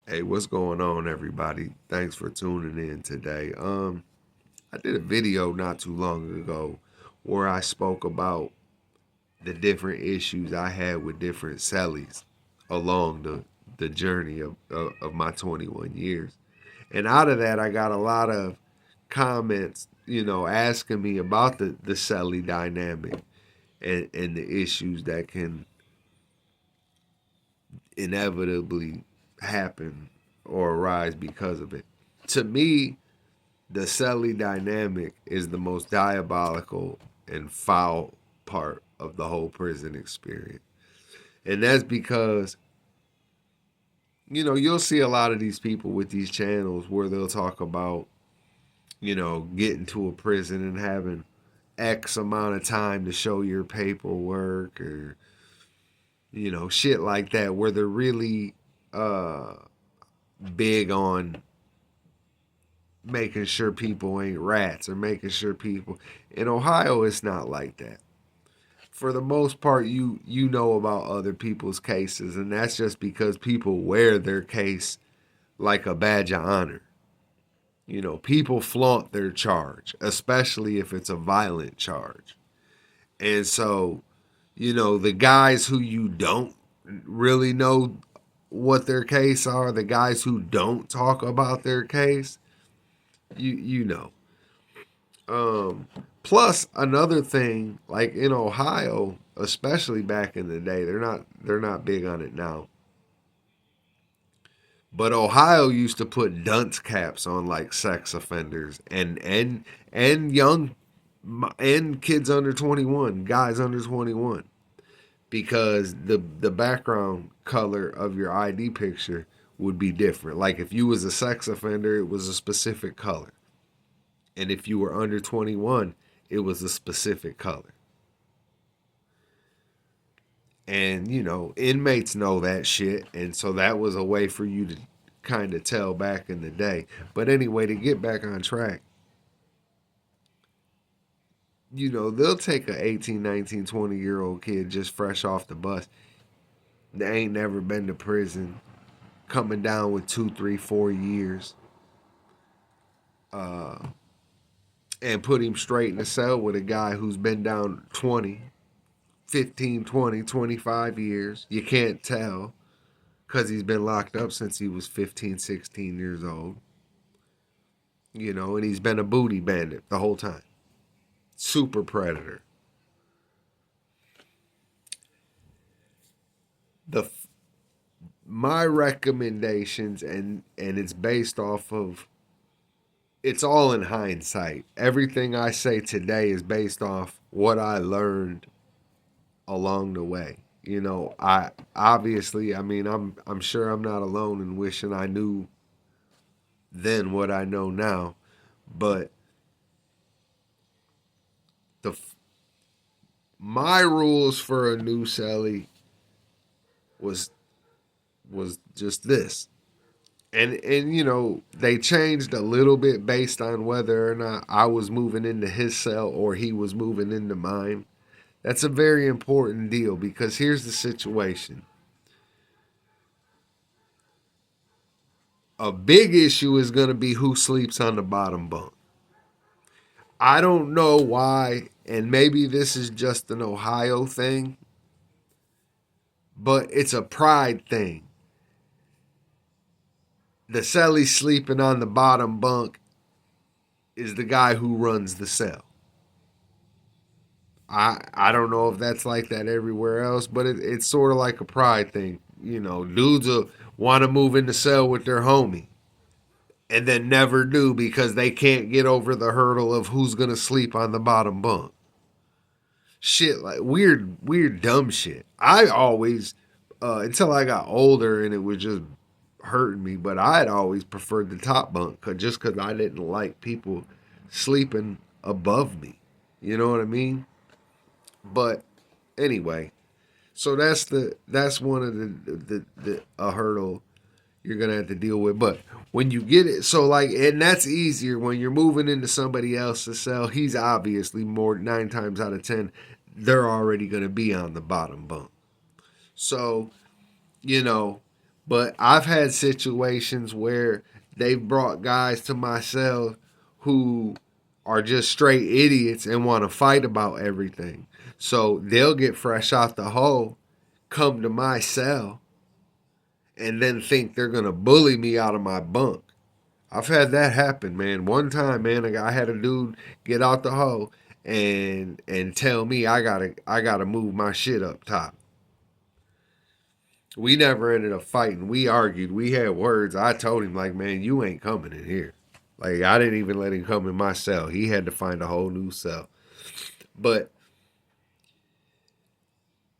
Hey, what's going on, everybody? Thanks for tuning in today. I did a video not too long ago where I spoke about the different issues I had with different cellies along the journey of my 21 years. And out of that, I got a lot of comments, asking me about the celly dynamic and the issues that can inevitably happen or arise because of it. To me, the celly dynamic is the most diabolical and foul part of the whole prison experience. And that's because, you'll see a lot of these people with these channels where they'll talk about, getting to a prison and having X amount of time to show your paperwork or, shit like that, where they're really big on making sure people ain't rats or making sure people in Ohio it's not like that. For the most part, you know about other people's cases, and that's just because people wear their case like a badge of honor. People flaunt their charge, especially if it's a violent charge. And so, the guys who you don't really know what their case are, the guys who don't talk about their case, you know. Um, Plus another thing, like in Ohio, especially back in the day, they're not big on it now. But Ohio used to put dunce caps on like sex offenders and young and kids under 21, guys under 21, because the background color of your ID picture would be different. Like if you was a sex offender, it was a specific color. And if you were under 21, it was a specific color. And, inmates know that shit. And so that was a way for you to kind of tell back in the day. But anyway, to get back on track, they'll take a 18, 19, 20-year old kid just fresh off the bus. They ain't never been to prison, coming down with 2, 3, 4 years, uh, and put him straight in the cell with a guy who's been down 20, 15, 20, 25 years. You can't tell because he's been locked up since he was 15, 16 years old. And he's been a booty bandit the whole time. Super predator. The My recommendations, and it's based off of, it's all in hindsight. Everything I say today is based off what I learned along the way. I obviously, I mean, I'm sure I'm not alone in wishing I knew then what I know now, but the my rules for a new celly was just this. And they changed a little bit based on whether or not I was moving into his cell or he was moving into mine. That's a very important deal because here's the situation. A big issue is going to be who sleeps on the bottom bunk. I don't know why, and maybe this is just an Ohio thing, but it's a pride thing. The celly sleeping on the bottom bunk is the guy who runs the cell. I don't know if that's like that everywhere else, but it's sort of like a pride thing. Dudes will want to move in the cell with their homie and then never do because they can't get over the hurdle of who's going to sleep on the bottom bunk. Shit, like weird, dumb shit. I always, until I got older and it was just hurting me, but I had always preferred the top bunk just because I didn't like people sleeping above me. You know what I mean? But anyway, so that's one of the a hurdle you're gonna have to deal with. But when you get it, so like, and that's easier when you're moving into somebody else's cell. He's obviously more 9 times out of 10, they're already gonna be on the bottom bunk. So you know, But I've had situations where they've brought guys to my cell who are just straight idiots and want to fight about everything. So they'll get fresh out the hole, come to my cell, and then think they're going to bully me out of my bunk. I've had that happen, man. One time, man, I had a dude get out the hole and tell me I gotta move my shit up top. We never ended up fighting. We argued. We had words. I told him, like, man, you ain't coming in here. Like, I didn't even let him come in my cell. He had to find a whole new cell. But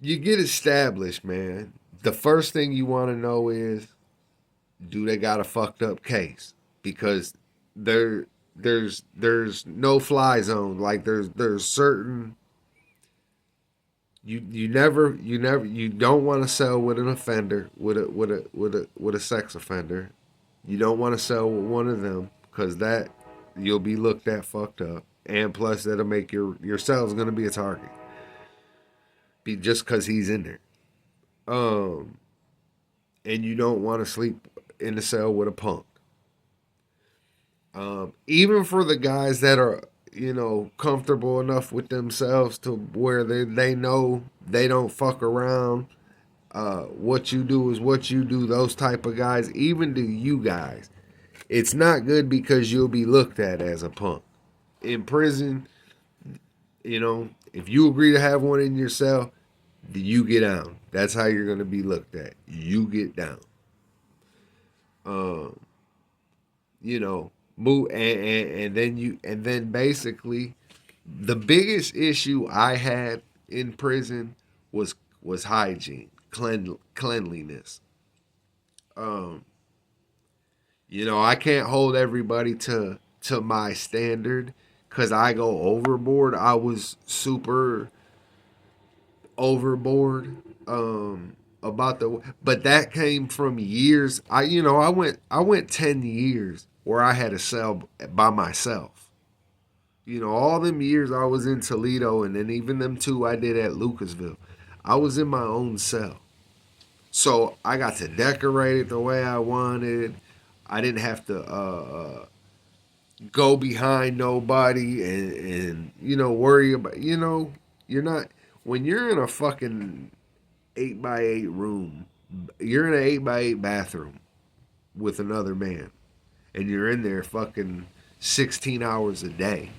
you get established, man. The first thing you want to know is, do they got a fucked up case? Because there's no fly zone. Like there's certain you don't want to sell with an offender with a sex offender. You don't want to sell with one of them because that you'll be looked at fucked up, and plus that'll make your cell's gonna be a target. Be just because he's in there. Um, and you don't want to sleep in the cell with a punk. Even for the guys that are comfortable enough with themselves to where they know they don't fuck around. What you do is what you do. Those type of guys, even to you guys, it's not good because you'll be looked at as a punk in prison. If you agree to have one in your cell, you get down. That's how you're gonna be looked at. You get down. Um, you know, move and then basically the biggest issue I had in prison was hygiene, cleanliness. Um, I can't hold everybody to my standard because I go overboard. I was super overboard about the but that came from years. I went 10 years where I had a cell by myself. All them years I was in Toledo, and then even them two I did at Lucasville, I was in my own cell. So I got to decorate it the way I wanted. I didn't have to go behind nobody and worry about you're not when you're in a fucking 8x8 room. You're in an 8x8 bathroom with another man, and you're in there fucking 16 hours a day.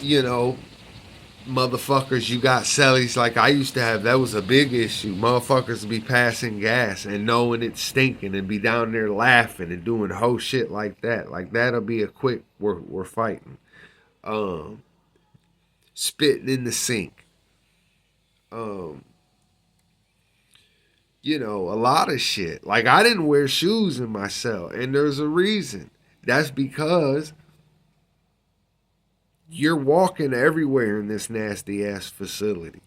You know, motherfuckers, you got cellies like I used to have. That was a big issue. Motherfuckers be passing gas and knowing it's stinking and be down there laughing and doing whole shit like that. Like that'll be a quick we're fighting. Um, Spitting in the sink. Um, a lot of shit. Like I didn't wear shoes in my cell, and there's a reason. That's because you're walking everywhere in this nasty ass facility,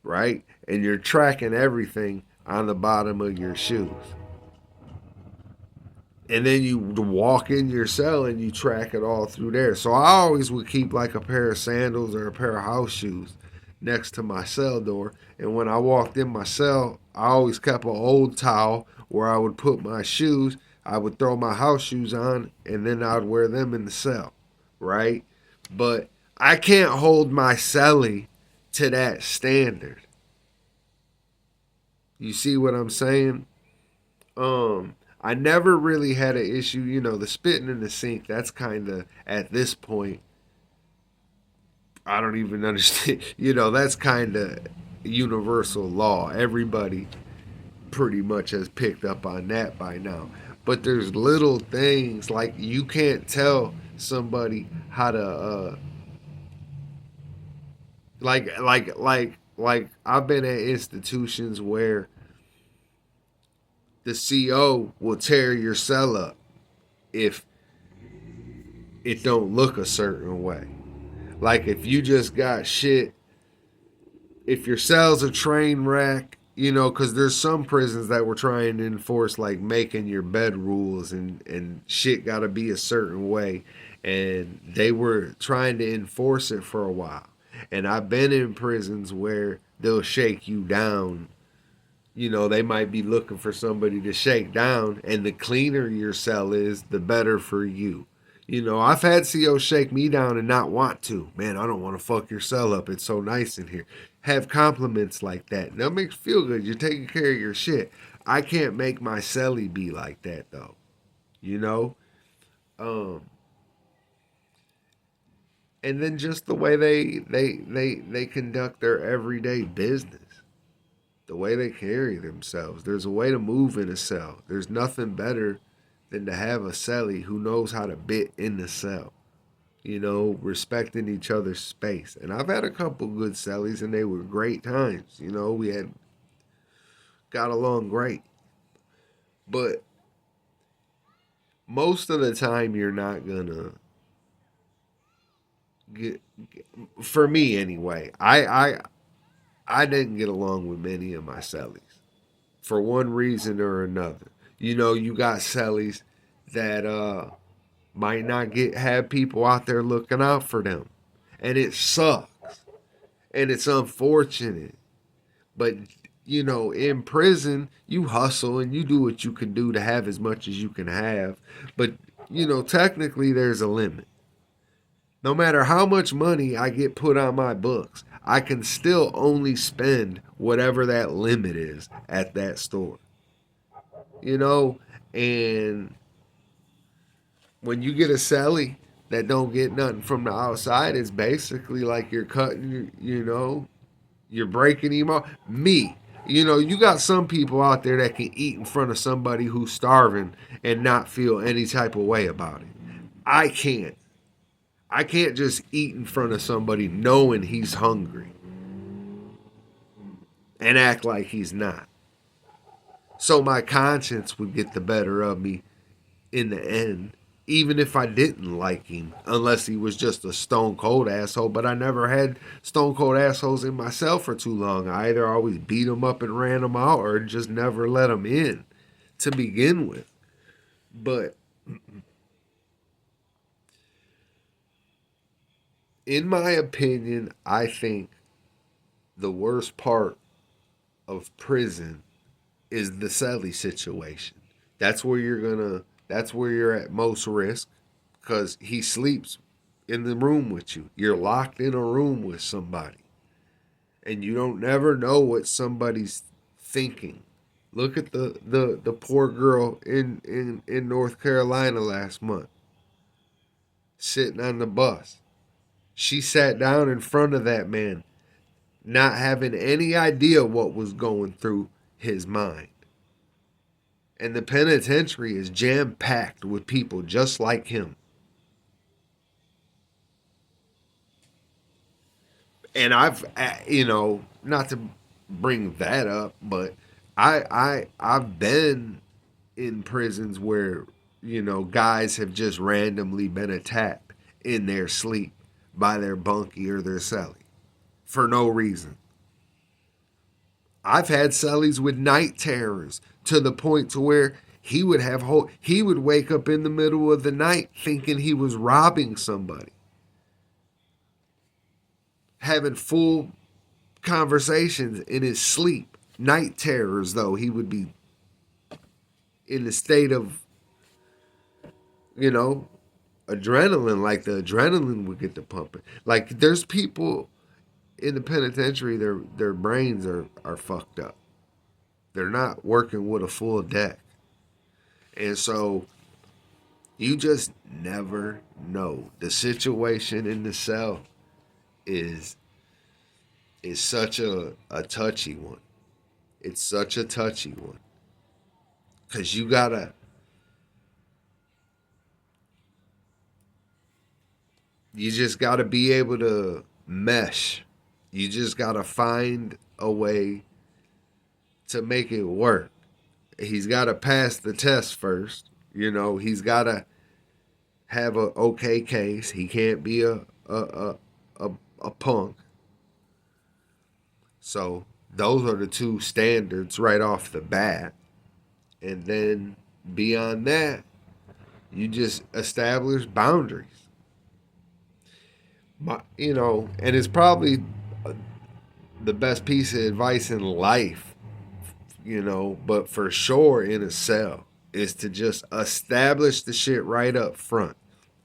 right? And you're tracking everything on the bottom of your shoes. And then you walk in your cell and you track it all through there. So I always would keep like a pair of sandals or a pair of house shoes next to my cell door. And when I walked in my cell, I always kept an old towel where I would put my shoes. I would throw my house shoes on and then I'd wear them in the cell, right? But I can't hold my celly to that standard. You see what I'm saying? I never really had an issue, the spitting in the sink. That's kind of at this point, I don't even understand. That's kind of universal law. Everybody pretty much has picked up on that by now. But there's little things like you can't tell somebody how to like I've been at institutions where the CO will tear your cell up if it don't look a certain way. Like if you just got shit, if your cell's a train wreck, because there's some prisons that were trying to enforce like making your bed rules and shit got to be a certain way, and they were trying to enforce it for a while. And I've been in prisons where they'll shake you down They might be looking for somebody to shake down, and the cleaner your cell is, the better for you. I've had COs shake me down and not want to. Man, I don't want to fuck your cell up. It's so nice in here. Have compliments like that. That makes you feel good. You're taking care of your shit. I can't make my celly be like that though. You know? Um and then just the way they conduct their everyday business. The way they carry themselves. There's a way to move in a cell. There's nothing better than to have a celly who knows how to bit in the cell. Respecting each other's space. And I've had a couple good cellies and they were great times. We had got along great. But most of the time you're not gonna get, for me anyway, I didn't get along with many of my cellies for one reason or another. You got cellies that might not have people out there looking out for them. And it sucks. And it's unfortunate. But, in prison, you hustle and you do what you can do to have as much as you can have. But, technically there's a limit. No matter how much money I get put on my books, I can still only spend whatever that limit is at that store. And when you get a celly that don't get nothing from the outside, it's basically like you're cutting, you're breaking him off. Me, you got some people out there that can eat in front of somebody who's starving and not feel any type of way about it. I can't. I can't just eat in front of somebody knowing he's hungry and act like he's not. So my conscience would get the better of me in the end, even if I didn't like him, unless he was just a stone cold asshole. But I never had stone cold assholes in myself for too long. I either always beat them up and ran them out or just never let them in to begin with. But in my opinion, I think the worst part of prison is the celly situation. That's where you're at most risk because he sleeps in the room with you. You're locked in a room with somebody. And you don't never know what somebody's thinking. Look at the poor girl in North Carolina last month sitting on the bus. She sat down in front of that man, not having any idea what was going through his mind. And the penitentiary is jam packed with people just like him. And not to bring that up, but I've been in prisons where, guys have just randomly been attacked in their sleep by their bunkie or their celly for no reason. I've had cellies with night terrors to the point to where he would wake up in the middle of the night thinking he was robbing somebody. Having full conversations in his sleep. Night terrors though, he would be in a state of, adrenaline, like the adrenaline would get to pumping. Like there's people in the penitentiary, their brains are fucked up. They're not working with a full deck. And so you just never know. The situation in the cell is such a touchy one. It's such a touchy one. Cause you just gotta be able to mesh. You just gotta find a way to make it work. He's gotta pass the test first. He's gotta have a okay case. He can't be a punk. So those are the two standards right off the bat. And then beyond that, you just establish boundaries. And it's probably the best piece of advice in life but for sure in a cell is to just establish the shit right up front.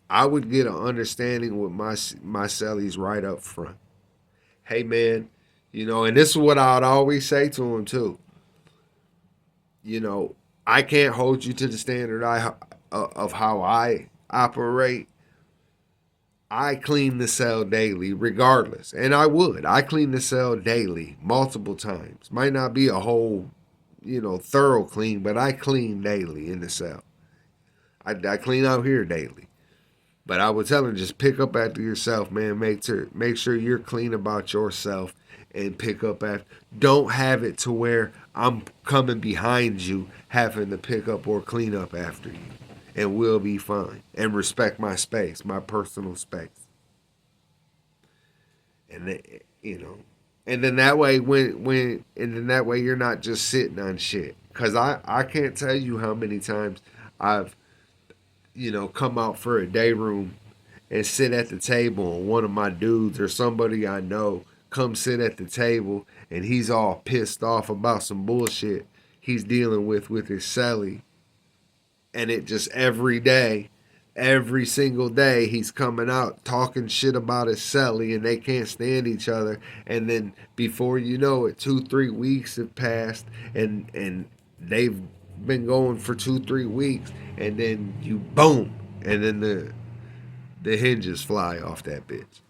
I would get an understanding with my cellies right up front. Hey man, and this is what I'd always say to them too. You know, I can't hold you to the standard of how I operate. I clean the cell daily, regardless, and I would. I clean the cell daily, multiple times. Might not be a whole, thorough clean, but I clean daily in the cell. I clean out here daily. But I would tell him, just pick up after yourself, man. Make sure you're clean about yourself and pick up after. Don't have it to where I'm coming behind you having to pick up or clean up after you. And we'll be fine. And respect my space, my personal space. And and then that way you're not just sitting on shit. Cause I can't tell you how many times I've come out for a day room and sit at the table, and one of my dudes or somebody I know come sit at the table and he's all pissed off about some bullshit he's dealing with his celly. And it just every single day he's coming out talking shit about his celly, and they can't stand each other. And then before you know it, 2-3 weeks have passed, and they've been going for 2-3 weeks, and then you boom, and then the hinges fly off that bitch.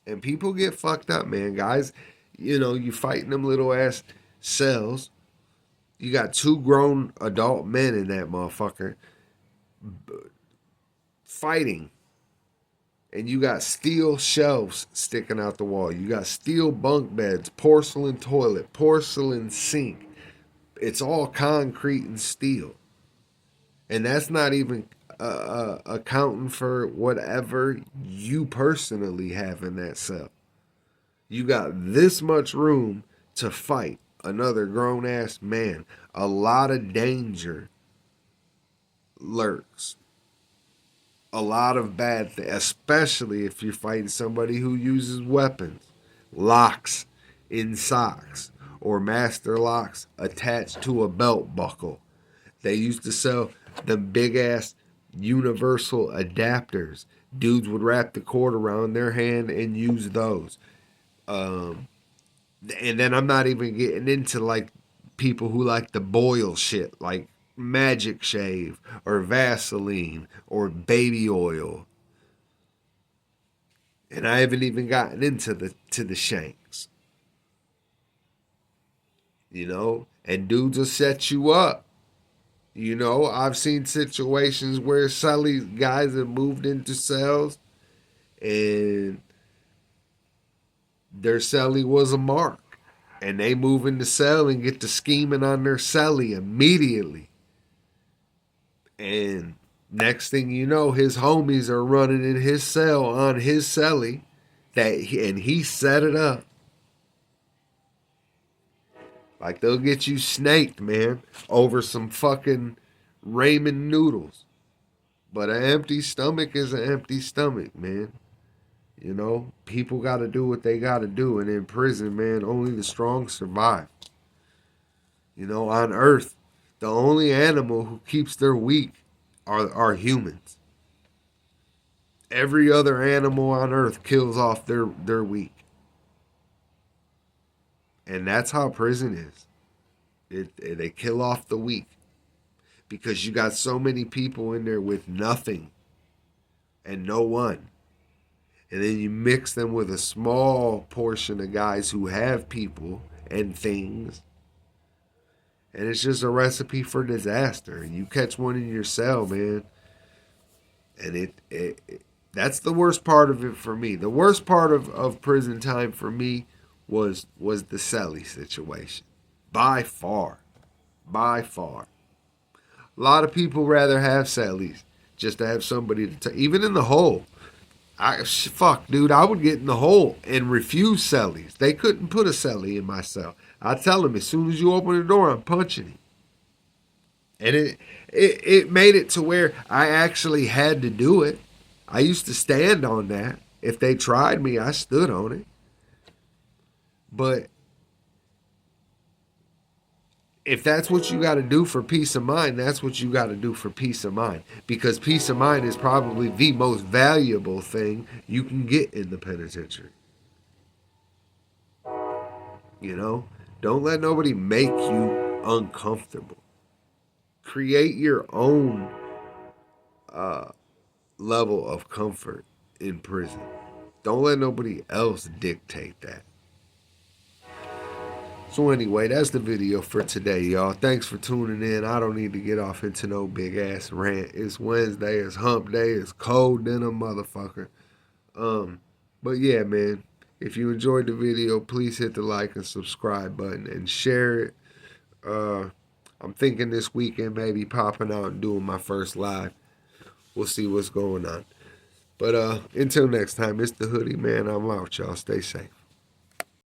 And people get fucked up, man. Guys, you fighting them little ass cells. You got 2 grown adult men in that motherfucker fighting. And you got steel shelves sticking out the wall. You got steel bunk beds, porcelain toilet, porcelain sink. It's all concrete and steel. And that's not even accounting for whatever you personally have in that cell. You got this much room to fight another grown ass man. A lot of danger lurks. A lot of bad things, especially if you're fighting somebody who uses weapons, locks in socks, or master locks attached to a belt buckle. They used to sell them big ass universal adapters. Dudes would wrap the cord around their hand and use those. And then I'm not even getting into like people who like to boil shit, like Magic Shave or Vaseline or baby oil. And I haven't even gotten into the shanks. And dudes will set you up. I've seen situations where celly guys have moved into cells and their celly was a mark. And they move into cell and get to scheming on their celly immediately. And next thing you know, his homies are running in his cell on his celly and he set it up. Like they'll get you snaked, man, over some fucking ramen noodles. But an empty stomach is an empty stomach, man. People got to do what they got to do. And in prison, man, only the strong survive. On Earth, the only animal who keeps their weak are humans. Every other animal on Earth kills off their weak. And that's how prison is. They kill off the weak. Because you got so many people in there with nothing and no one. And then you mix them with a small portion of guys who have people and things. And it's just a recipe for disaster. You catch one in your cell, man. And that's the worst part of it for me. The worst part of prison time for me was the celly situation. By far. By far. A lot of people rather have cellies just to have somebody to even in the hole. Fuck, dude, I would get in the hole and refuse cellies. They couldn't put a celly in my cell. I tell them, as soon as you open the door, I'm punching him. And it made it to where I actually had to do it. I used to stand on that. If they tried me, I stood on it. But if that's what you got to do for peace of mind, that's what you got to do for peace of mind. Because peace of mind is probably the most valuable thing you can get in the penitentiary. You know, don't let nobody make you uncomfortable. Create your own level of comfort in prison. Don't let nobody else dictate that. So anyway, that's the video for today, y'all. Thanks for tuning in. I don't need to get off into no big ass rant. It's Wednesday, it's hump day, it's cold than a motherfucker. But yeah, man. If you enjoyed the video, please hit the like and subscribe button and share it. I'm thinking this weekend maybe popping out and doing my first live. We'll see what's going on. But until next time, it's the Hoodie Man. I'm out, y'all. Stay safe.